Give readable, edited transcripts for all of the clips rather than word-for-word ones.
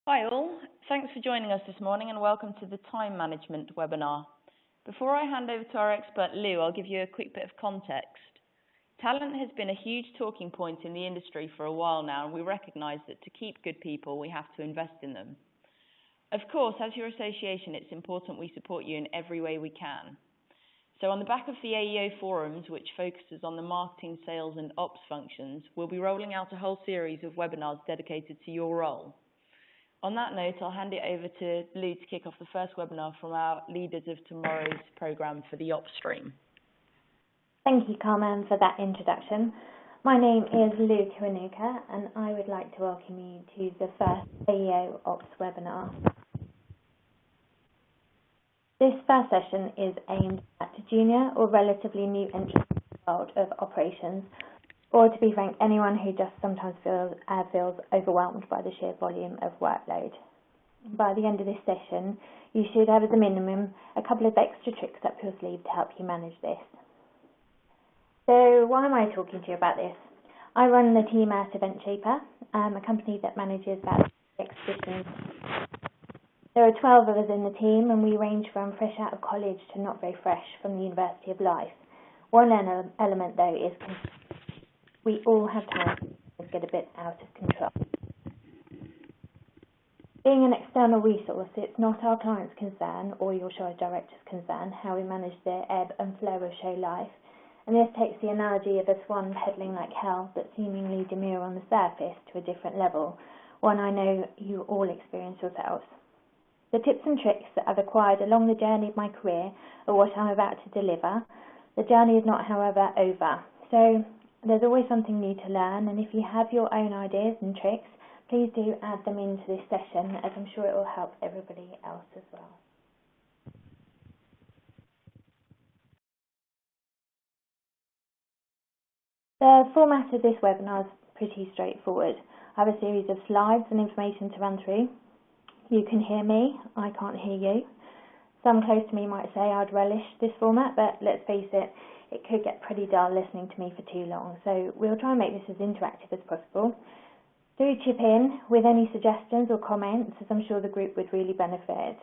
Hi all, thanks for joining us this morning and welcome to the Time Management webinar. Before I hand over to our expert Lou, I'll give you a quick bit of context. Talent has been a huge talking point in the industry for a while now, and we recognise that to keep good people we have to invest in them. Of course, as your association, it's important we support you in every way we can. So on the back of the AEO forums, which focuses on the marketing, sales and ops functions, we'll be rolling out a whole series of webinars dedicated to your role. On that note, I'll hand it over to Lou to kick off the first webinar from our Leaders of Tomorrow's programme for the Ops stream. Thank you, Carmen, for that introduction. My name is Lou Kiwanuka, and I would like to welcome you to the first AEO Ops webinar. This first session is aimed at junior or relatively new entrants in the world of operations, or to be frank, anyone who just sometimes feels overwhelmed by the sheer volume of workload. By the end of this session, you should have as a minimum a couple of extra tricks up your sleeve to help you manage this. So why am I talking to you about this? I run the team at Event Shaper, a company that manages about exhibitions. There are 12 of us in the team, and we range from fresh out of college to not very fresh from the University of Life. One element, though, is we all have time to get a bit out of control. Being an external resource, it's not our client's concern or your show director's concern how we manage the ebb and flow of show life, and this takes the analogy of a swan pedaling like hell but seemingly demure on the surface to a different level, one I know you all experience yourselves. The tips and tricks that I've acquired along the journey of my career are what I'm about to deliver. The journey is not, however, over, so there's always something new to learn, and if you have your own ideas and tricks, please do add them into this session, as I'm sure it will help everybody else as well. The format of this webinar is pretty straightforward. I have a series of slides and information to run through. You can hear me, I can't hear you. Some close to me might say I'd relish this format, but let's face it, it could get pretty dull listening to me for too long, so we'll try and make this as interactive as possible. Do chip in with any suggestions or comments, as I'm sure the group would really benefit.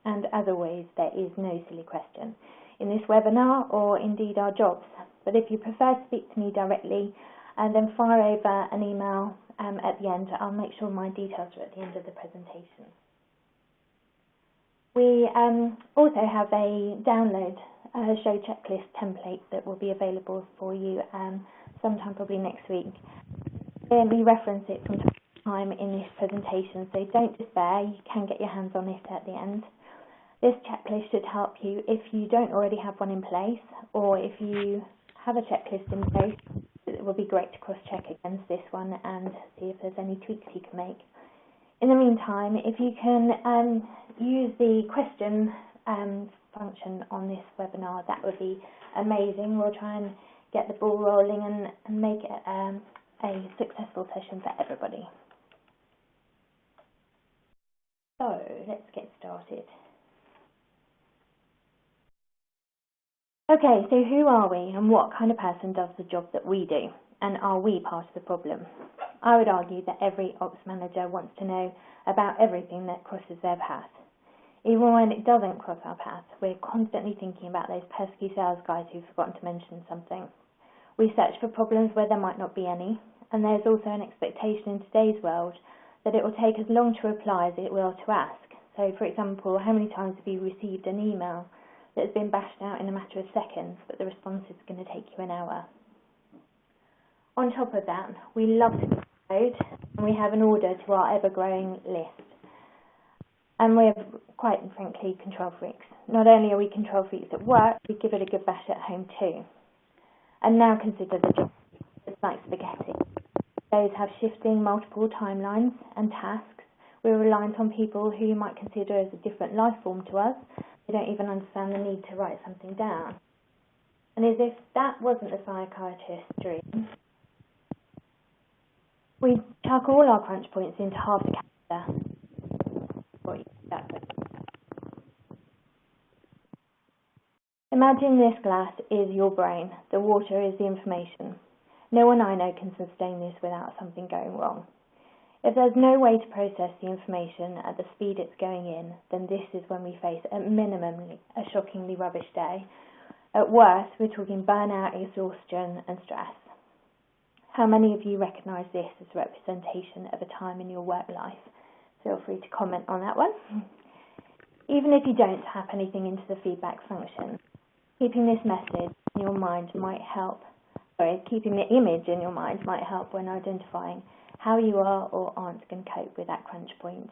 And as always, there is no silly question in this webinar or indeed our jobs. But if you prefer to speak to me directly, then fire over an email at the end. I'll make sure my details are at the end of the presentation. We also have a download show checklist template that will be available for you sometime probably next week. We reference it from time to time in this presentation, so don't despair, you can get your hands on it at the end. This checklist should help you if you don't already have one in place, or if you have a checklist in place, it will be great to cross-check against this one and see if there's any tweaks you can make. In the meantime, if you can use the question function on this webinar, that would be amazing. We'll try and get the ball rolling and make it a successful session for everybody. So let's get started. Okay, so who are we and what kind of person does the job that we do? And are we part of the problem? I would argue that every ops manager wants to know about everything that crosses their path. Even when it doesn't cross our path, we're constantly thinking about those pesky sales guys who've forgotten to mention something. We search for problems where there might not be any, and there's also an expectation in today's world that it will take as long to reply as it will to ask. So, for example, how many times have you received an email that has been bashed out in a matter of seconds, but the response is going to take you an hour? On top of that, we love to code, and we have an order to our ever-growing list. And we're, quite frankly, control freaks. Not only are we control freaks at work, we give it a good bash at home too. And now consider the job. It's like spaghetti. Those have shifting multiple timelines and tasks. We're reliant on people who you might consider as a different life form to us. They don't even understand the need to write something down. And as if that wasn't a psychiatrist's dream, we chuck all our crunch points into half the calendar. Imagine this glass is your brain, the water is the information. No one I know can sustain this without something going wrong. If there's no way to process the information at the speed it's going in, then this is when we face, at minimum, a shockingly rubbish day. At worst, we're talking burnout, exhaustion and stress. How many of you recognise this as representation of a time in your work life? Feel free to comment on that one. Even if you don't tap anything into the feedback function, keeping this message in your mind might help. Keeping the image in your mind might help when identifying how you are or aren't going to cope with that crunch point.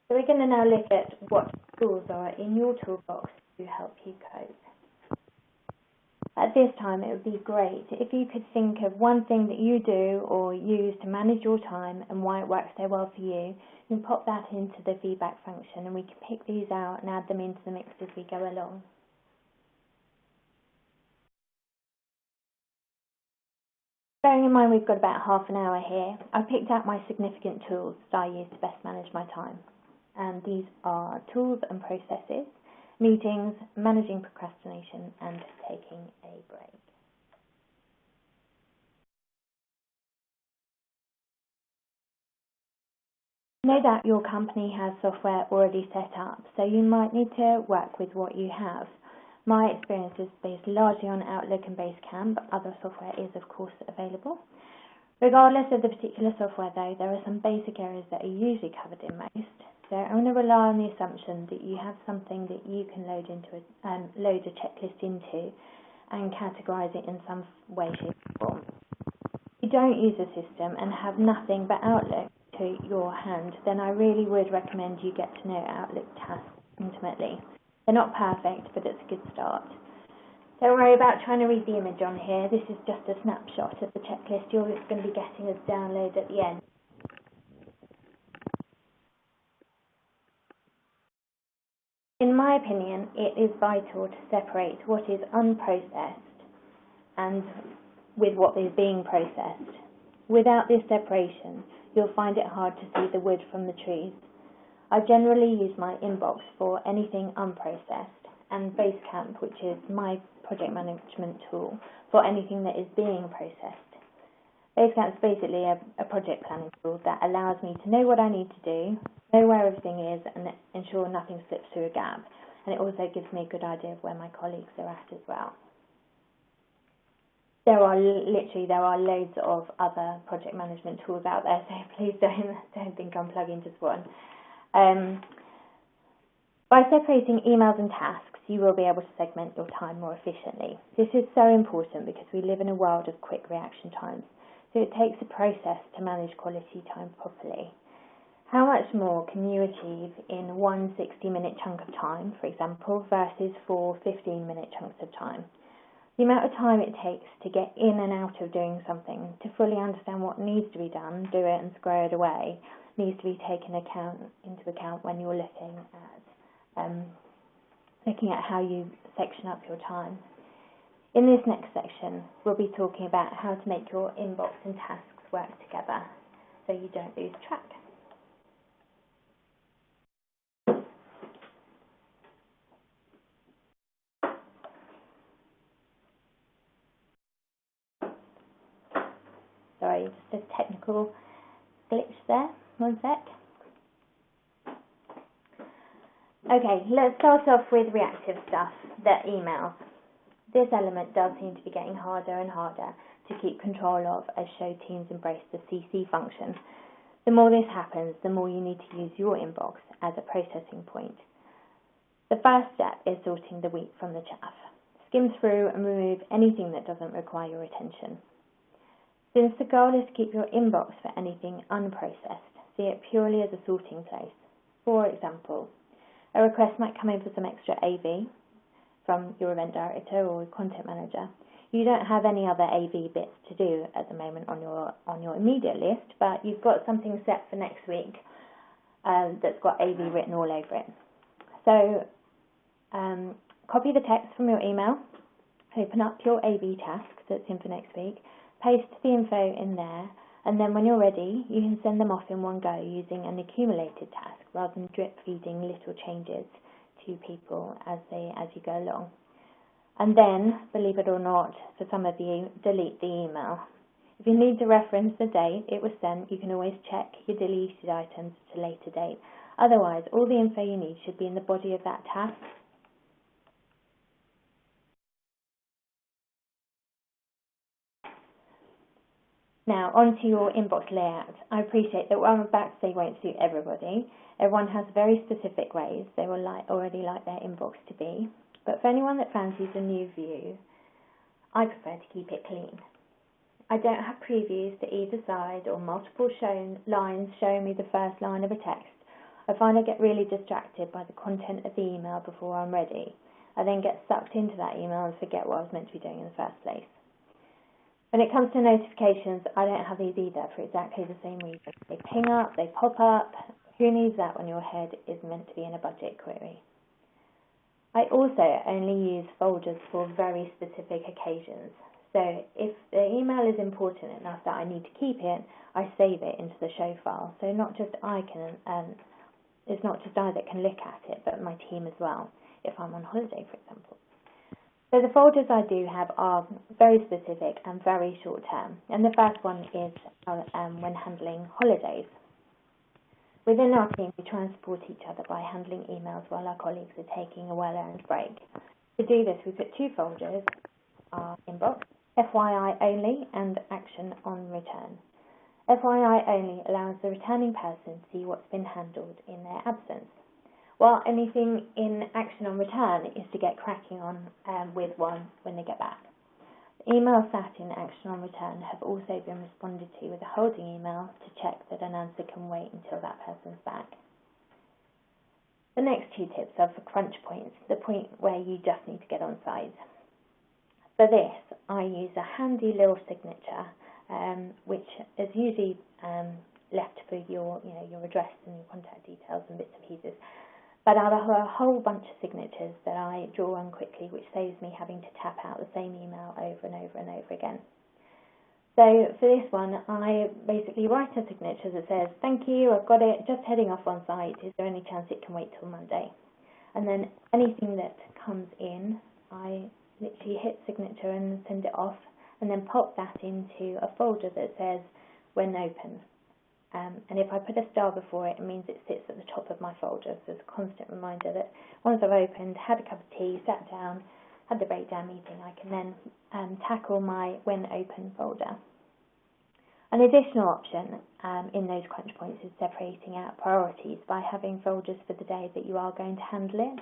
So we're going to now look at what tools are in your toolbox to help you cope. At this time, it would be great if you could think of one thing that you do or use to manage your time and why it works so well for you. You can pop that into the feedback function and we can pick these out and add them into the mix as we go along. Bearing in mind we've got about half an hour here, I picked out my significant tools that I use to best manage my time. And these are tools and processes, meetings, managing procrastination, and taking a break. No doubt your company has software already set up, so you might need to work with what you have. My experience is based largely on Outlook and Basecamp, but other software is of course available. Regardless of the particular software though, there are some basic areas that are usually covered in most. So I'm going to rely on the assumption that you have something that you can load a checklist into and categorise it in some way, shape or form. If you don't use a system and have nothing but Outlook to your hand, then I really would recommend you get to know Outlook tasks intimately. They're not perfect, but it's a good start. Don't worry about trying to read the image on here. This is just a snapshot of the checklist you're going to be getting as download at the end. In my opinion, it is vital to separate what is unprocessed and with what is being processed. Without this separation, you'll find it hard to see the wood from the trees. I generally use my inbox for anything unprocessed and Basecamp, which is my project management tool, for anything that is being processed. Basecamp is basically a project planning tool that allows me to know what I need to do, know where everything is, and ensure nothing slips through a gap. And it also gives me a good idea of where my colleagues are at as well. There are loads of other project management tools out there, so please don't think I'm plugging just one. By separating emails and tasks, you will be able to segment your time more efficiently. This is so important because we live in a world of quick reaction times, so it takes a process to manage quality time properly. How much more can you achieve in one 60-minute chunk of time, for example, versus 4 15-minute chunks of time? The amount of time it takes to get in and out of doing something, to fully understand what needs to be done, do it and square it away, needs to be taken into account when you're looking at how you section up your time. In this next section, we'll be talking about how to make your inbox and tasks work together so you don't lose track. Sorry, just a technical glitch there. One sec. Okay, let's start off with reactive stuff, the emails. This element does seem to be getting harder and harder to keep control of as show teams embrace the CC function. The more this happens, the more you need to use your inbox as a processing point. The first step is sorting the wheat from the chaff. Skim through and remove anything that doesn't require your attention. Since the goal is to keep your inbox for anything unprocessed, see it purely as a sorting place. For example, a request might come in for some extra AV from your event director or content manager. You don't have any other AV bits to do at the moment on your immediate list, but you've got something set for next week that's got AV written all over it. So copy the text from your email, open up your AV task that's in for next week, paste the info in there, and then when you're ready, you can send them off in one go using an accumulated task rather than drip feeding little changes to people as you go along. And then, believe it or not, for some of you, delete the email. If you need to reference the date it was sent, you can always check your deleted items at a later date. Otherwise, all the info you need should be in the body of that task. Now, onto your inbox layout. I appreciate that what I'm about to say won't suit everybody. Everyone has very specific ways they will already like their inbox to be. But for anyone that fancies a new view, I prefer to keep it clean. I don't have previews to either side or multiple lines showing me the first line of a text. I find I get really distracted by the content of the email before I'm ready. I then get sucked into that email and forget what I was meant to be doing in the first place. When it comes to notifications, I don't have these either for exactly the same reason. They ping up, they pop up. Who needs that when your head is meant to be in a budget query? I also only use folders for very specific occasions. So if the email is important enough that I need to keep it, I save it into the show file. So not just it's not just I that can look at it, but my team as well, if I'm on holiday, for example. So the folders I do have are very specific and very short term. And the first one is when handling holidays. Within our team, we try and support each other by handling emails while our colleagues are taking a well-earned break. To do this, we put two folders, our inbox, FYI only and action on return. FYI only allows the returning person to see what's been handled in their absence, while anything in action on return is to get cracking on with one when they get back. The emails sat in action on return have also been responded to with a holding email to check that an answer can wait until that person's back. The next two tips are for crunch points, the point where you just need to get on site. For this, I use a handy little signature, which is usually left for your address and your contact details and bits and pieces. But I have a whole bunch of signatures that I draw on quickly, which saves me having to tap out the same email over and over and over again. So for this one, I basically write a signature that says, "Thank you, I've got it, just heading off on site. Is there any chance it can wait till Monday?" And then anything that comes in, I literally hit signature and send it off, and then pop that into a folder that says "when open." And if I put a star before it, it means it sits at the top of my folder. So it's a constant reminder that once I've opened, had a cup of tea, sat down, had the breakdown meeting, I can then tackle my when open folder. An additional option in those crunch points is separating out priorities by having folders for the day that you are going to handle it.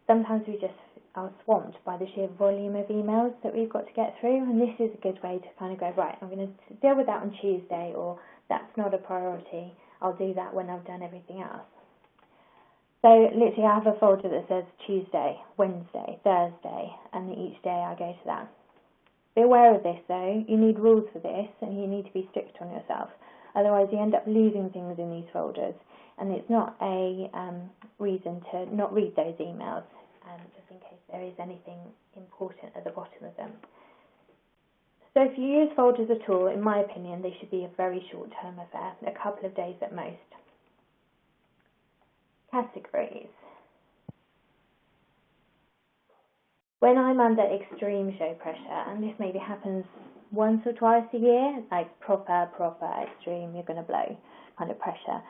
Sometimes we just are swamped by the sheer volume of emails that we've got to get through, and this is a good way to kind of go, right, I'm going to deal with that on Tuesday, or that's not a priority, I'll do that when I've done everything else. So literally I have a folder that says Tuesday, Wednesday, Thursday, and each day I go to that. Be aware of this though, you need rules for this and you need to be strict on yourself. Otherwise you end up losing things in these folders, and it's not a reason to not read those emails, just in case there is anything important at the bottom of them. So if you use folders at all, in my opinion, they should be a very short-term affair, a couple of days at most. Categories. When I'm under extreme show pressure, and this maybe happens once or twice a year, like proper extreme, you're going to blow kind of pressure,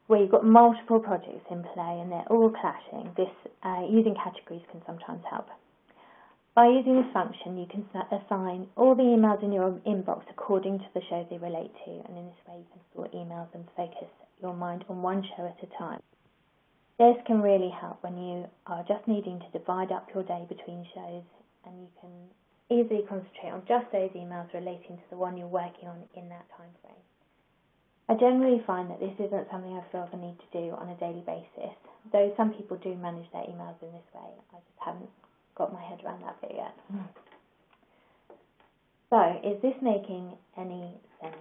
where you've got multiple projects in play and they're all clashing, using categories can sometimes help. By using this function, you can assign all the emails in your inbox according to the show they relate to, and in this way you can sort emails and focus your mind on one show at a time. This can really help when you are just needing to divide up your day between shows, and you can easily concentrate on just those emails relating to the one you're working on in that time frame. I generally find that this isn't something I feel the need to do on a daily basis, though some people do manage their emails in this way. I just haven't got my head around that bit yet. So, is this making any sense?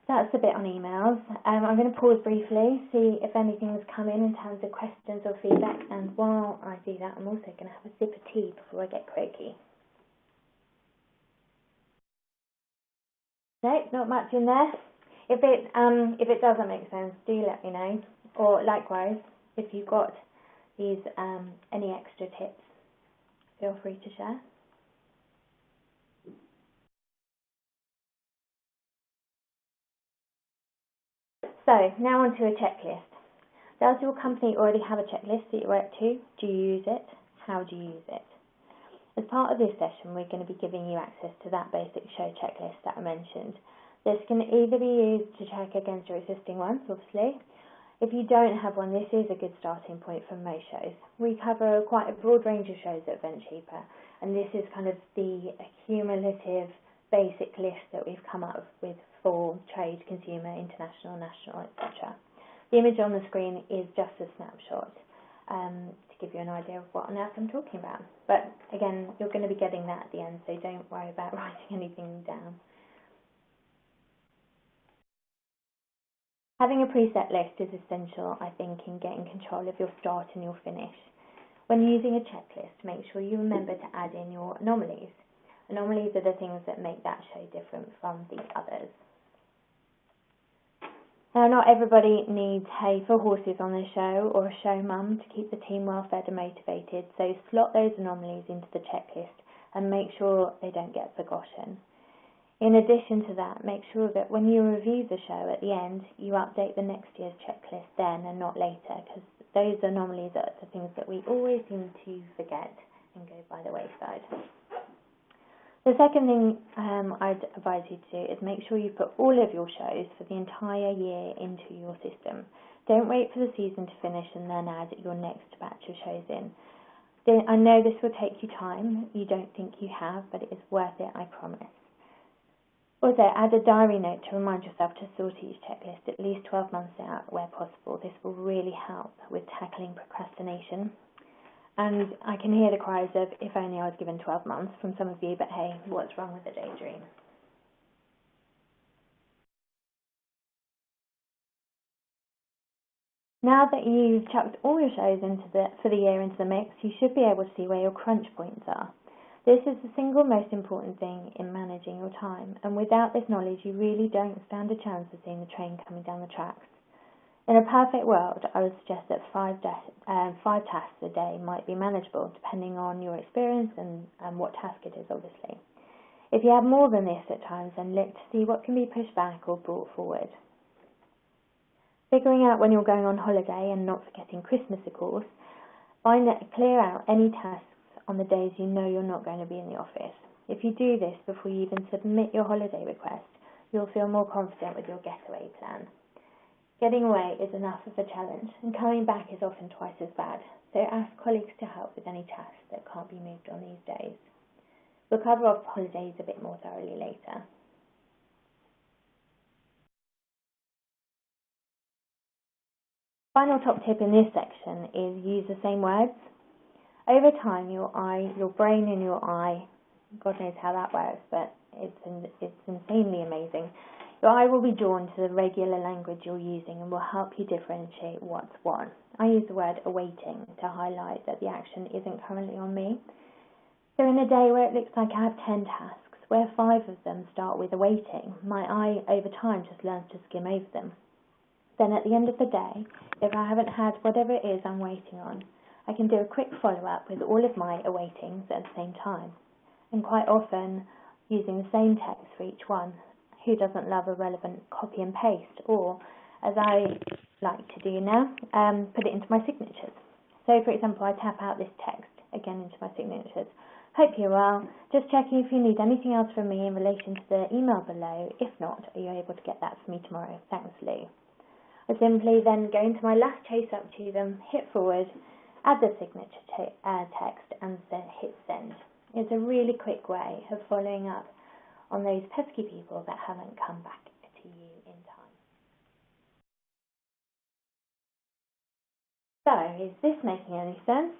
That's the bit on emails. I'm going to pause briefly, see if anything's come in terms of questions or feedback, and while I do that, I'm also going to have a sip of tea before I get croaky. No, not much in there. If it doesn't make sense, do let me know. Or likewise, if you've got these any extra tips, feel free to share. So, now onto a checklist. Does your company already have a checklist that you work to? Do you use it? How do you use it? As part of this session, we're going to be giving you access to that basic show checklist that I mentioned. This can either be used to check against your existing ones, obviously. If you don't have one, this is a good starting point for most shows. We cover quite a broad range of shows at Event Cheaper, and this is kind of the cumulative basic list that we've come up with for trade, consumer, international, national, etc. The image on the screen is just a snapshot to give you an idea of what on earth I'm talking about. But again, you're going to be getting that at the end, so don't worry about writing anything down. Having a preset list is essential, I think, in getting control of your start and your finish. When using a checklist, make sure you remember to add in your anomalies. Anomalies are the things that make that show different from the others. Now, not everybody needs hay for horses on the show or a show mum to keep the team well fed and motivated, so slot those anomalies into the checklist and make sure they don't get forgotten. In addition to that, make sure that when you review the show at the end, you update the next year's checklist then and not later, because those anomalies are the things that we always seem to forget and go by the wayside. The second thing I'd advise you to do is make sure you put all of your shows for the entire year into your system. Don't wait for the season to finish and then add your next batch of shows in. I know this will take you time. You don't think you have, but it is worth it, I promise. Also, add a diary note to remind yourself to sort each checklist at least 12 months out where possible. This will really help with tackling procrastination. And I can hear the cries of, if only I was given 12 months from some of you, but hey, what's wrong with a daydream? Now that you've chucked all your shows for the year into the mix, you should be able to see where your crunch points are. This is the single most important thing in managing your time, and without this knowledge, you really don't stand a chance of seeing the train coming down the tracks. In a perfect world, I would suggest that five tasks a day might be manageable, depending on your experience and what task it is, obviously. If you have more than this at times, then look to see what can be pushed back or brought forward. Figuring out when you're going on holiday and not forgetting Christmas, of course, clear out any tasks on the days you know you're not going to be in the office. If you do this before you even submit your holiday request, you'll feel more confident with your getaway plan. Getting away is enough of a challenge, and coming back is often twice as bad, so ask colleagues to help with any tasks that can't be moved on these days. We'll cover off holidays a bit more thoroughly later. Final top tip in this section is use the same words. Over time, your brain in your eye, God knows how that works, but it's insanely amazing. Your eye will be drawn to the regular language you're using and will help you differentiate what's what. I use the word awaiting to highlight that the action isn't currently on me. So in a day where it looks like I have 10 tasks, where 5 of them start with awaiting, my eye over time just learns to skim over them. Then at the end of the day, if I haven't had whatever it is I'm waiting on, I can do a quick follow-up with all of my awaitings at the same time, and quite often using the same text for each one. Who doesn't love a relevant copy and paste, or, as I like to do now, put it into my signatures. So, for example, I tap out this text again into my signatures. Hope you're well. Just checking if you need anything else from me in relation to the email below. If not, are you able to get that for me tomorrow? Thanks, Lou. I simply then go into my last chase up to them, hit forward, add the signature text, and then hit send. It's a really quick way of following up on those pesky people that haven't come back to you in time. So, is this making any sense?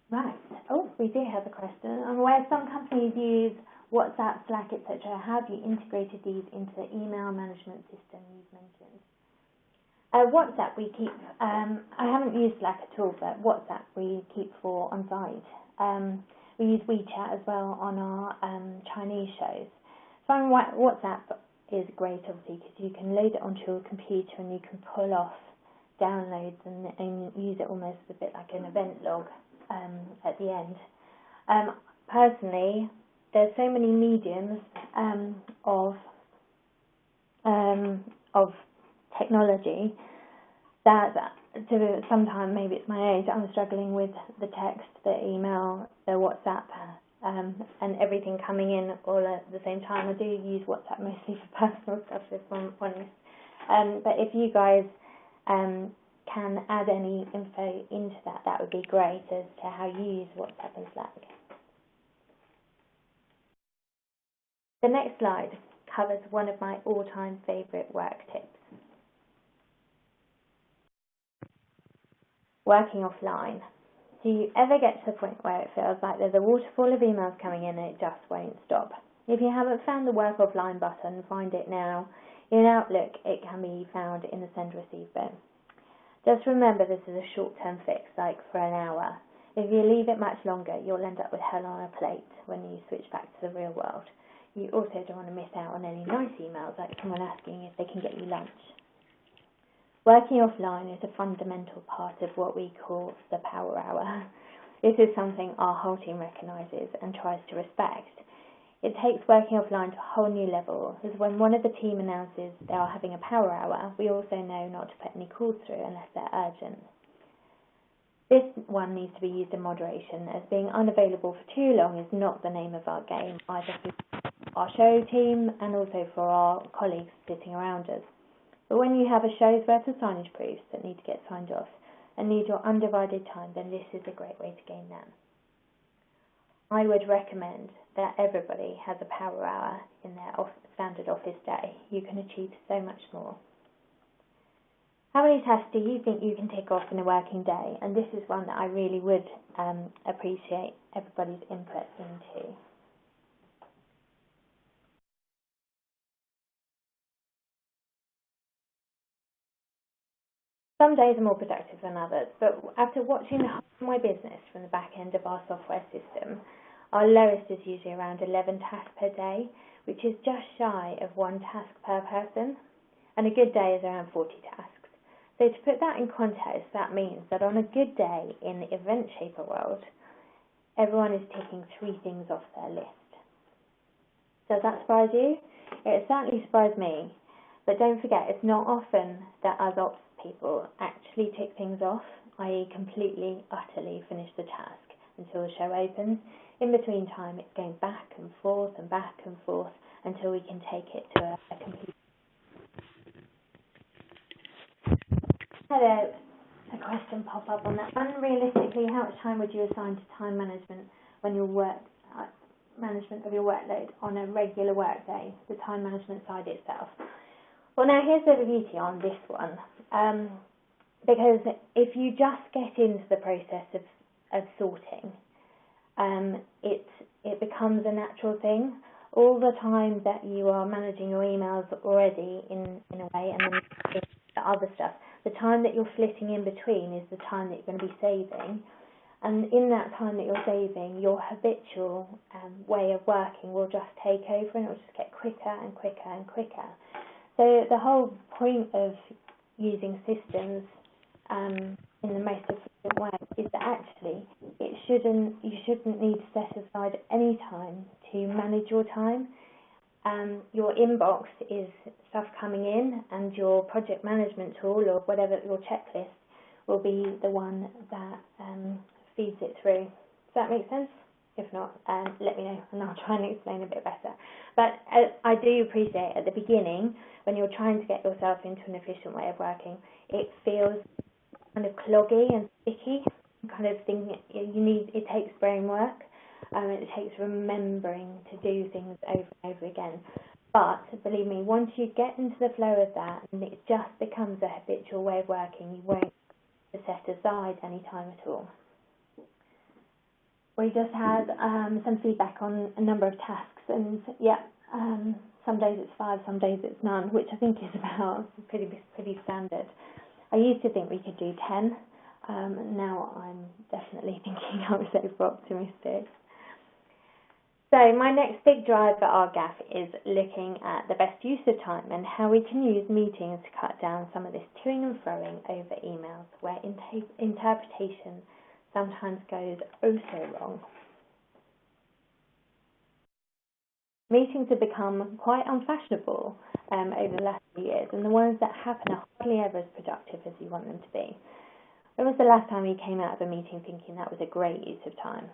Right. Oh, we do have a question. I'm aware some companies use WhatsApp, Slack, etc. How have you integrated these into the email management system you've mentioned? WhatsApp we keep, I haven't used Slack at all, but WhatsApp we keep for on-site. We use WeChat as well on our Chinese shows. So WhatsApp is great, obviously, because you can load it onto your computer and you can pull off downloads and use it almost a bit like an event log. at the end. Personally, there's so many mediums of technology that sometimes, maybe it's my age, I'm struggling with the text, the email, the WhatsApp, and everything coming in all at the same time. I do use WhatsApp mostly for personal stuff, if I'm honest. But if you guys can add any info into that, that would be great as to how you use WhatsApp and Slack. The next slide covers one of my all-time favourite work tips. Working offline. Do you ever get to the point where it feels like there's a waterfall of emails coming in and it just won't stop? If you haven't found the work offline button, find it now. In Outlook, it can be found in the send receive bin. Just remember this is a short-term fix, like for an hour. If you leave it much longer, you'll end up with hell on a plate when you switch back to the real world. You also don't want to miss out on any nice emails, like someone asking if they can get you lunch. Working offline is a fundamental part of what we call the power hour. This is something our whole team recognises and tries to respect. It takes working offline to a whole new level, as when one of the team announces they are having a power hour, we also know not to put any calls through unless they're urgent. This one needs to be used in moderation, as being unavailable for too long is not the name of our game, either for our show team and also for our colleagues sitting around us. But when you have a show's worth of signage proofs that need to get signed off and need your undivided time, then this is a great way to gain that. I would recommend that everybody has a power hour in their standard office day. You can achieve so much more. How many tasks do you think you can tick off in a working day? And this is one that I really would appreciate everybody's input into. Some days are more productive than others, but after watching the whole of my business from the back end of our software system, our lowest is usually around 11 tasks per day, which is just shy of 1 task per person, and a good day is around 40 tasks. So to put that in context, that means that on a good day in the Event Shaper world, everyone is ticking 3 things off their list. Does that surprise you? It certainly surprised me, but don't forget, it's not often that us ops people actually tick things off, i.e. completely, utterly finish the task until the show opens. In between time, it's going back and forth until we can take it to a complete. Had a question pop up on that one. Realistically, how much time would you assign to time management when your management of your workload on a regular work day, the time management side itself? Well, now here's the beauty on this one, because if you just get into the process of sorting, it becomes a natural thing. All the time that you are managing your emails already in a way, and then the other stuff, the time that you're flitting in between is the time that you're going to be saving. And in that time that you're saving, your habitual way of working will just take over, and it will just get quicker and quicker and quicker. So the whole point of using systems in the most efficient way is that actually you shouldn't need to set aside any time to manage your time. Your inbox is stuff coming in, and your project management tool or whatever, your checklist, will be the one that feeds it through. Does that make sense? If not, let me know and I'll try and explain a bit better. But I do appreciate at the beginning, when you're trying to get yourself into an efficient way of working, it feels kind of cloggy and sticky, kind of thing. It takes brain work, it takes remembering to do things over and over again. But believe me, once you get into the flow of that, and it just becomes a habitual way of working, you won't have to set aside any time at all. We just had some feedback on a number of tasks, and some days it's 5, some days it's none, which I think is about pretty standard. I used to think we could do 10, now I'm definitely thinking I was over-optimistic. So my next big drive at our GAF is looking at the best use of time and how we can use meetings to cut down some of this toing and froing over emails, where interpretation sometimes goes oh so wrong. Meetings have become quite unfashionable over the last few years, and the ones that happen are hardly ever as productive as you want them to be. When was the last time you came out of a meeting thinking that was a great use of time?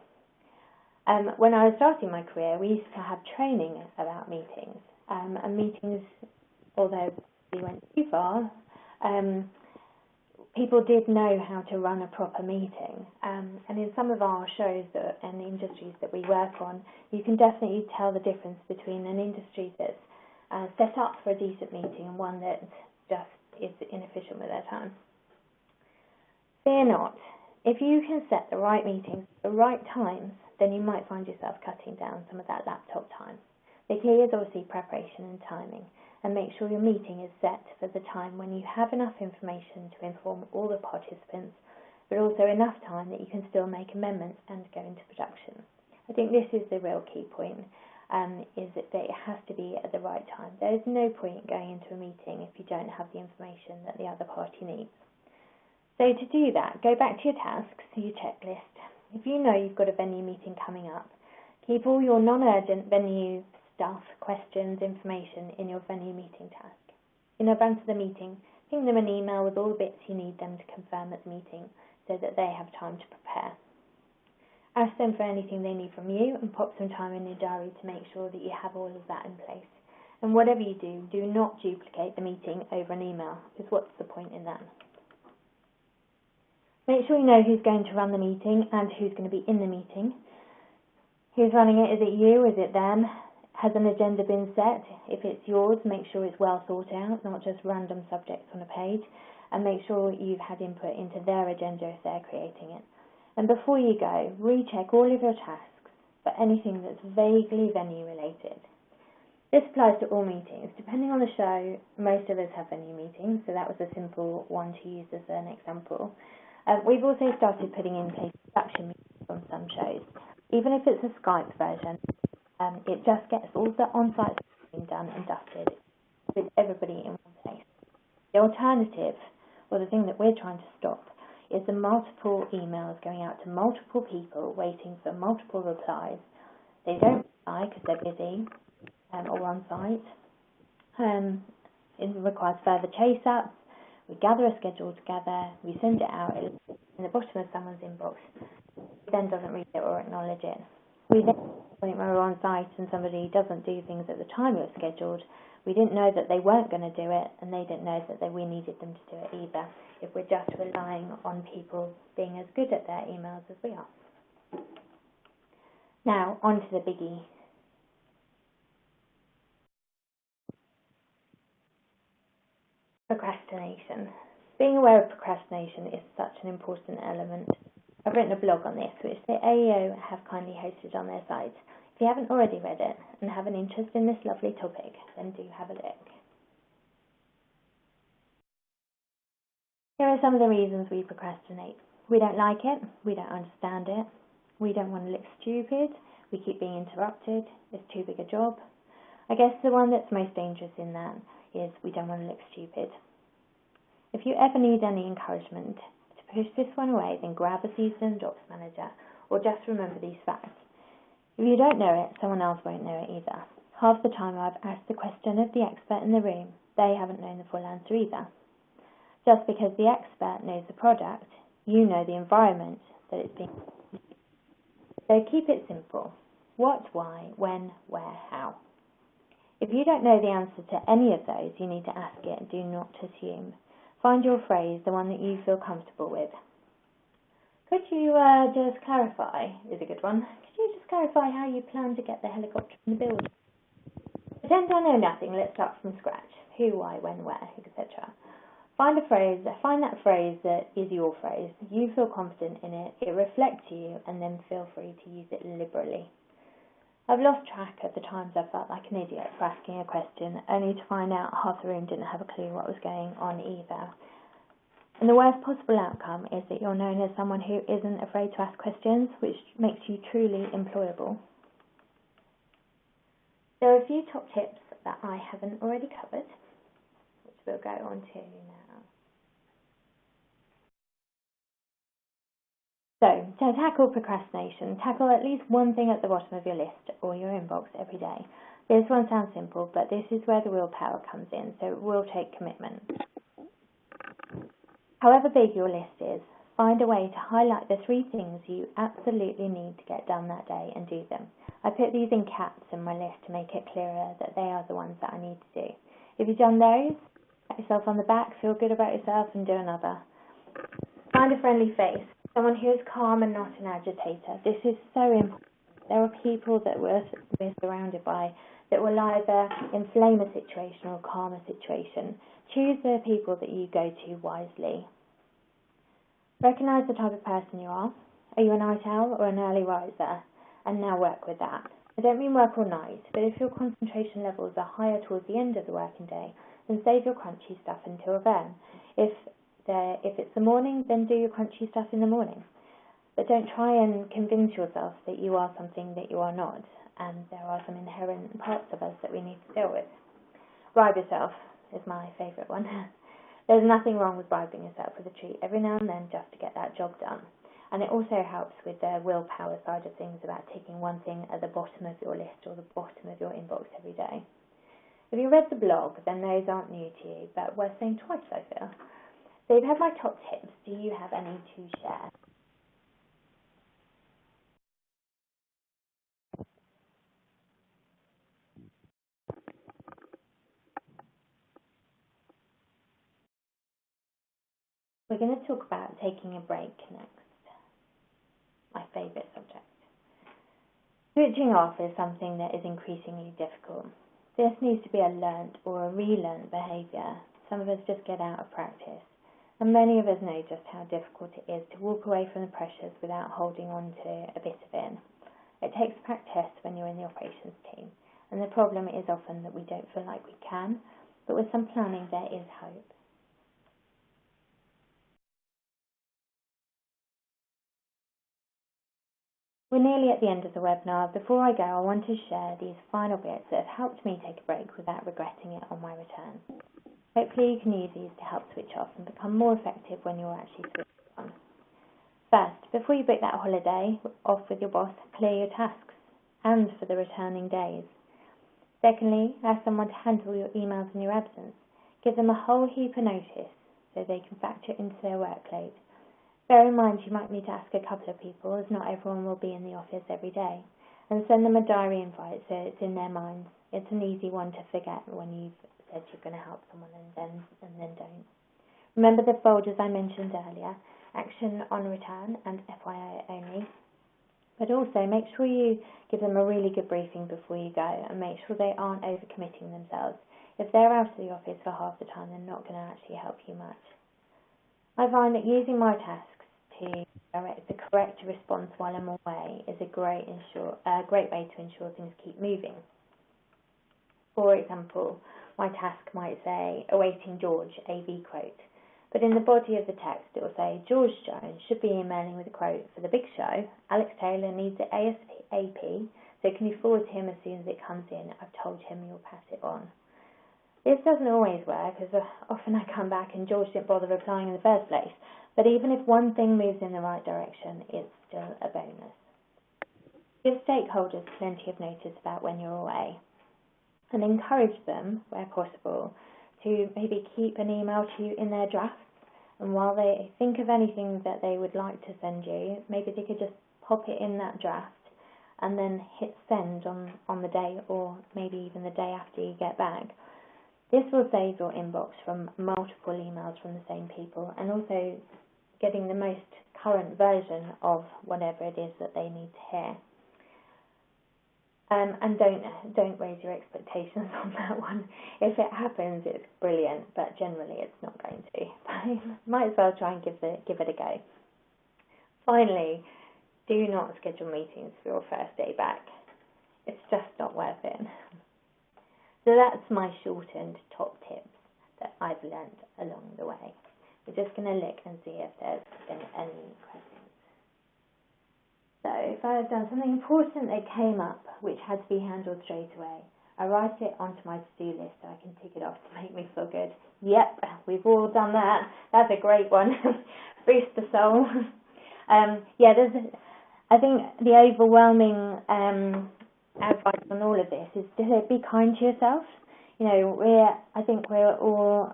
When I was starting my career, we used to have training about meetings, and meetings, although we went too far, people did know how to run a proper meeting. And in some of our shows and the industries that we work on, you can definitely tell the difference between an industry that's set up for a decent meeting and one that just is inefficient with their time. Fear not. If you can set the right meetings at the right times, then you might find yourself cutting down some of that laptop time. The key is obviously preparation and timing, and make sure your meeting is set for the time when you have enough information to inform all the participants, but also enough time that you can still make amendments and go into production. I think this is the real key point, is that it has to be at the right time. There is no point going into a meeting if you don't have the information that the other party needs. So to do that, go back to your tasks, your checklist. If you know you've got a venue meeting coming up, keep all your non-urgent venue stuff, questions, information in your venue meeting task. In advance of the meeting, ping them an email with all the bits you need them to confirm at the meeting so that they have time to prepare. Ask them for anything they need from you and pop some time in your diary to make sure that you have all of that in place. And whatever you do, do not duplicate the meeting over an email, because what's the point in that? Make sure you know who's going to run the meeting and who's going to be in the meeting. Who's running it? Is it you? Is it them? Has an agenda been set? If it's yours, make sure it's well thought out, not just random subjects on a page, and make sure you've had input into their agenda if they're creating it. And before you go, recheck all of your tasks for anything that's vaguely venue related. This applies to all meetings. Depending on the show, most of us have venue meetings, so that was a simple one to use as an example. We've also started putting in place production meetings on some shows. Even if it's a Skype version, it just gets all the on-site being done and dusted with everybody in one place. The alternative, or the thing that we're trying to stop, is the multiple emails going out to multiple people waiting for multiple replies. They don't reply because they're busy or on site. It requires further chase-ups. We gather a schedule together, we send it out in the bottom of someone's inbox, who then doesn't read it or acknowledge it. We then, when we're on site and somebody doesn't do things at the time it was scheduled, we didn't know that they weren't going to do it, and they didn't know that we needed them to do it either, if we're just relying on people being as good at their emails as we are. Now, on to the biggie. Procrastination. Being aware of procrastination is such an important element. I've written a blog on this, which the AEO have kindly hosted on their site. If you haven't already read it and have an interest in this lovely topic, then do have a look. Here are some of the reasons we procrastinate. We don't like it, we don't understand it, we don't want to look stupid, we keep being interrupted, it's too big a job. I guess the one that's most dangerous in that is we don't want to look stupid. If you ever need any encouragement to push this one away, then grab a seasoned ops manager, or just remember these facts. If you don't know it, someone else won't know it either. Half the time I've asked the question of the expert in the room, they haven't known the full answer either. Just because the expert knows the product, you know the environment that it's being used. So keep it simple. What, why, when, where, how. If you don't know the answer to any of those, you need to ask it. Do not assume. Find your phrase, the one that you feel comfortable with. Could you just clarify, is a good one, could you just clarify how you plan to get the helicopter in the building? Pretend I know nothing, let's start from scratch. Who, why, when, where, etc. Find that phrase that is your phrase. You feel confident in it, it reflects you, and then feel free to use it liberally. I've lost track of the times I felt like an idiot for asking a question, only to find out half the room didn't have a clue what was going on either. And the worst possible outcome is that you're known as someone who isn't afraid to ask questions, which makes you truly employable. There are a few top tips that I haven't already covered, which we'll go on to now. So, to tackle procrastination, tackle at least one thing at the bottom of your list or your inbox every day. This one sounds simple, but this is where the willpower comes in, so it will take commitment. However big your list is, find a way to highlight the 3 things you absolutely need to get done that day and do them. I put these in caps in my list to make it clearer that they are the ones that I need to do. If you've done those, pat yourself on the back, feel good about yourself, and do another. Find a friendly face, someone who is calm and not an agitator. This is so important. There are people that we're surrounded by that will either inflame a situation or calm a situation. Choose the people that you go to wisely. Recognise the type of person you are. Are you a night owl or an early riser? And now work with that. I don't mean work all night, but if your concentration levels are higher towards the end of the working day, then save your crunchy stuff until then. If it's the morning, then do your crunchy stuff in the morning. But don't try and convince yourself that you are something that you are not, and there are some inherent parts of us that we need to deal with. Bribe yourself is my favourite one. There's nothing wrong with bribing yourself with a treat every now and then just to get that job done. And it also helps with the willpower side of things about taking one thing at the bottom of your list or the bottom of your inbox every day. If you read the blog, then those aren't new to you, but worth saying twice, I feel. So you've had my top tips. Do you have any to share? We're going to talk about taking a break next. My favourite subject. Switching off is something that is increasingly difficult. This needs to be a learnt or a relearnt behaviour. Some of us just get out of practice. And many of us know just how difficult it is to walk away from the pressures without holding on to a bit of it. It takes practice when you're in the operations team. And the problem is often that we don't feel like we can, but with some planning there is hope. We're nearly at the end of the webinar. Before I go, I want to share these final bits that have helped me take a break without regretting it on my return. Hopefully you can use these to help switch off and become more effective when you're actually switching on. First, before you book that holiday off with your boss, clear your tasks, and for the returning days. Secondly, ask someone to handle your emails in your absence. Give them a whole heap of notice so they can factor into their workload. Bear in mind you might need to ask a couple of people, as not everyone will be in the office every day, and send them a diary invite so it's in their minds. It's an easy one to forget when you've said you're going to help someone and then don't. Remember the folders I mentioned earlier, action on return and FYI only. But also make sure you give them a really good briefing before you go and make sure they aren't overcommitting themselves. If they're out of the office for half the time, they're not going to actually help you much. I find that using my tasks to direct the correct response while I'm away is a great way to ensure things keep moving. For example, my task might say, awaiting George, AV quote. But in the body of the text it will say, George Jones should be emailing with a quote for the big show. Alex Taylor needs it ASAP, so can you forward to him as soon as it comes in? I've told him you'll pass it on. This doesn't always work, as often I come back and George didn't bother replying in the first place. But even if one thing moves in the right direction, it's still a bonus. Give stakeholders plenty of notice about when you're away, and encourage them, where possible, to maybe keep an email to you in their drafts. And while they think of anything that they would like to send you, maybe they could just pop it in that draft and then hit send on the day, or maybe even the day after you get back. This will save your inbox from multiple emails from the same people, and also getting the most current version of whatever it is that they need to hear. And don't raise your expectations on that one. If it happens, it's brilliant, but generally it's not going to. Might as well try and give it a go. Finally, do not schedule meetings for your first day back. It's just not worth it. So that's my shortened top tips that I've learned along the way. We're just going to look and see if there's been any questions. So if I've done something important that came up which had to be handled straight away, I write it onto my to-do list so I can tick it off to make me feel good. Yep, we've all done that. That's a great one. Boost the soul. I think the overwhelming advice on all of this is to be kind to yourself. You know, I think we're all,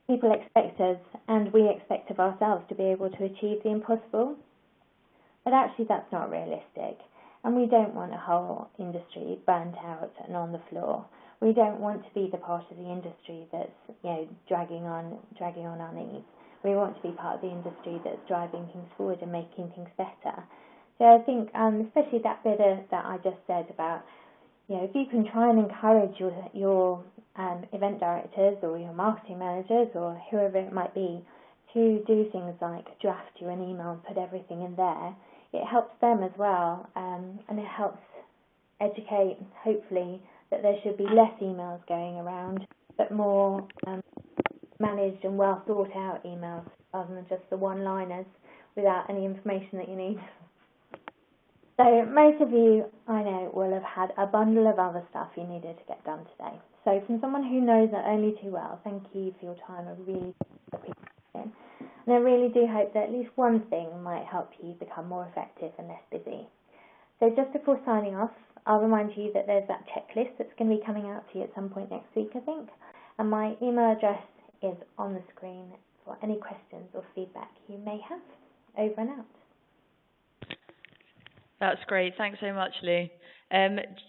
people expect us and we expect of ourselves to be able to achieve the impossible, but actually that's not realistic. And we don't want a whole industry burnt out and on the floor. We don't want to be the part of the industry that's, you know, dragging on our knees. We want to be part of the industry that's driving things forward and making things better. So I think, especially that bit that I just said about, you know, if you can try and encourage your event directors or your marketing managers or whoever it might be to do things like draft you an email and put everything in there, it helps them as well, and it helps educate, hopefully, that there should be less emails going around, but more managed and well thought out emails rather than just the one-liners without any information that you need. So most of you, I know, will have had a bundle of other stuff you needed to get done today. So from someone who knows it only too well, thank you for your time. I really appreciate it. And I really do hope that at least one thing might help you become more effective and less busy. So just before signing off, I'll remind you that there's that checklist that's going to be coming out to you at some point next week, I think. And my email address is on the screen for any questions or feedback you may have. Over and out. That's great. Thanks so much, Lou.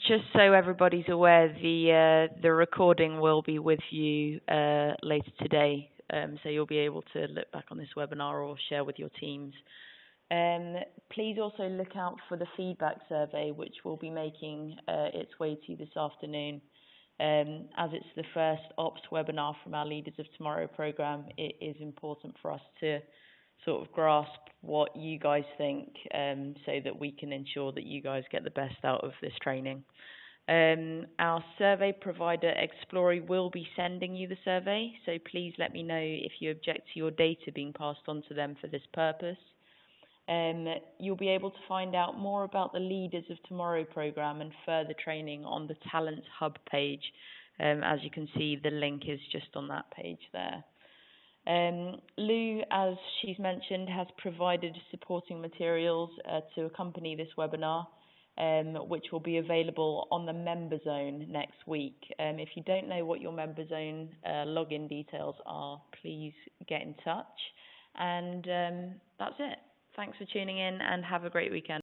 Just so everybody's aware, the recording will be with you later today, so you'll be able to look back on this webinar or share with your teams. Please also look out for the feedback survey, which will be making its way to you this afternoon. As it's the first Ops webinar from our Leaders of Tomorrow program, it is important for us to sort of grasp what you guys think, so that we can ensure that you guys get the best out of this training. Our survey provider, Explory, will be sending you the survey, so please let me know if you object to your data being passed on to them for this purpose. You'll be able to find out more about the Leaders of Tomorrow program and further training on the Talent Hub page. As you can see, the link is just on that page there. Lou, as she's mentioned, has provided supporting materials to accompany this webinar, which will be available on the Member Zone next week. If you don't know what your Member Zone login details are, please get in touch. And that's it. Thanks for tuning in and have a great weekend.